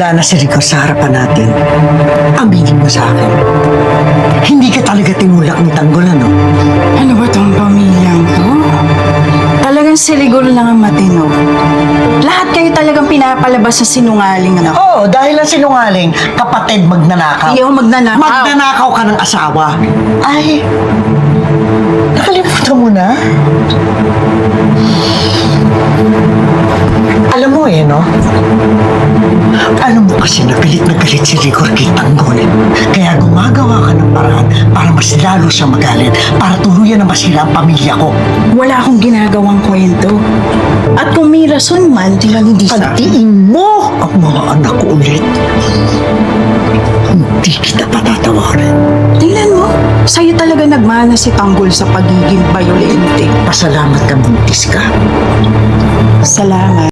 wala na si Rico sa harapan natin, aminin mo sa akin, hindi ka talaga tinulak ni Tanggol, ano? Ano ba tong pamilyang to? Talagang si Rigor lang ang matino. Lahat kayo talagang pinapalabas sa sinungaling, ano? Oo, dahil ang sinungaling, kapatid magnanakaw. Hindi ako magnanakaw. Magnanakaw ka ng asawa. Ay, nakalimutan mo na? Alam mo no? Alam mo kasi na galit si Rigor kay Tanggol. Kaya gumagawa ka ng paraan para mas lalo siya magalit, para tuluyan na masira ang pamilya ko. Wala akong ginagawang kwento. At kung may rason man, hindi sa akin. Pagtiin mo ang mga anak ko ulit. Hindi kita patatawarin. Tingnan mo, sa'yo talaga nagmana si Tanggol sa pagiging bayolente. Pasalamat ka, buntis ka. Salamat.